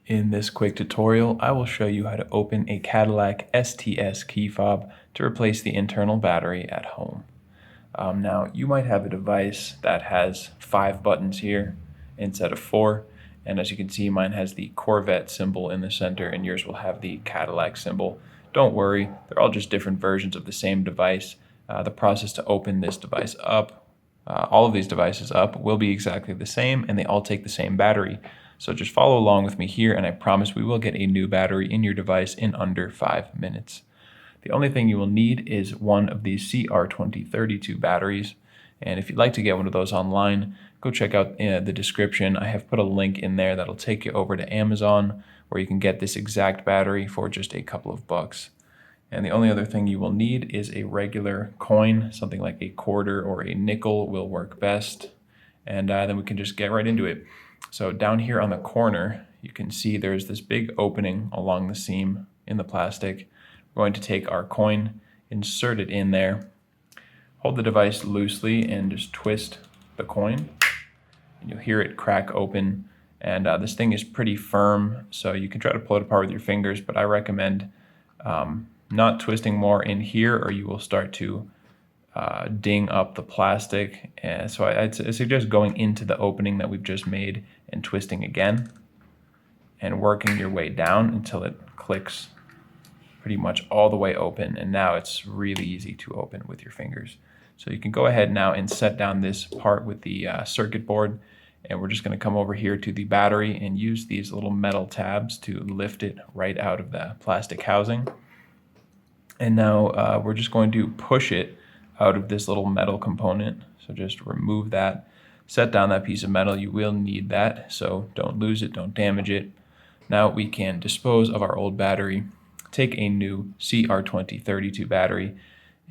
In this quick tutorial, I will show you how to open a Cadillac STS key fob to replace the internal battery at home. Now, you might have a device that has 5 buttons here instead of 4, and as you can see, mine has the Corvette symbol in the center and yours will have the Cadillac symbol. Don't worry, they're all just different versions of the same device. The process to open this device up, all of these devices up, will be exactly the same, and they all take the same battery. So just follow along with me here, and I promise we will get a new battery in your device in under 5 minutes. The only thing you will need is one of these CR2032 batteries, and if you'd like to get one of those online, go check out the description. I have put a link in there that'll take you over to Amazon, where you can get this exact battery for just a couple of bucks. And the only other thing you will need is a regular coin, something like a quarter or a nickel will work best, and then we can just get right into it. So down here on the corner, you can see there's this big opening along the seam in the plastic. We're going to take our coin, insert it in there, hold the device loosely and just twist the coin. And you'll hear it crack open, and this thing is pretty firm, so you can try to pull it apart with your fingers, but I recommend not twisting more in here or you will start to ding up the plastic. And so I suggest going into the opening that we've just made and twisting again and working your way down until it clicks pretty much all the way open. And now it's really easy to open with your fingers. So you can go ahead now and set down this part with the circuit board, and we're just going to come over here to the battery and use these little metal tabs to lift it right out of the plastic housing. And now we're just going to push it out of this little metal component. So just remove that, set down that piece of metal. You will need that, so don't lose it, don't damage it. Now we can dispose of our old battery, take a new CR2032 battery,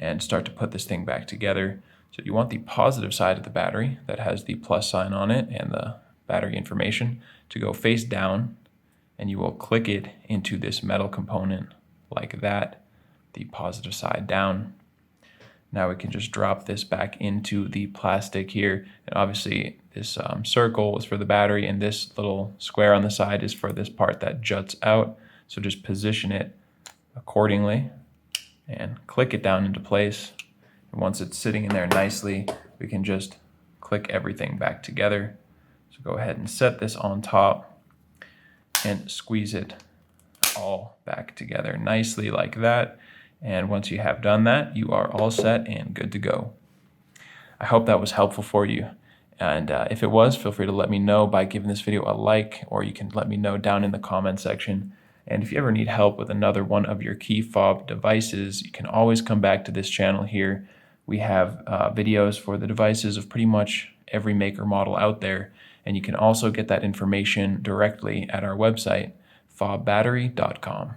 and start to put this thing back together. So you want the positive side of the battery that has the plus sign on it and the battery information to go face down, and you will click it into this metal component like that, the positive side down. Now we can just drop this back into the plastic here, and obviously this circle is for the battery and this little square on the side is for this part that juts out. So just position it accordingly and click it down into place. And once it's sitting in there nicely, we can just click everything back together. So go ahead and set this on top and squeeze it all back together nicely like that. And once you have done that, you are all set and good to go. I hope that was helpful for you. And if it was, feel free to let me know by giving this video a like, or you can let me know down in the comment section. And if you ever need help with another one of your key fob devices, you can always come back to this channel here. We have videos for the devices of pretty much every maker model out there. And you can also get that information directly at our website, fobbattery.com.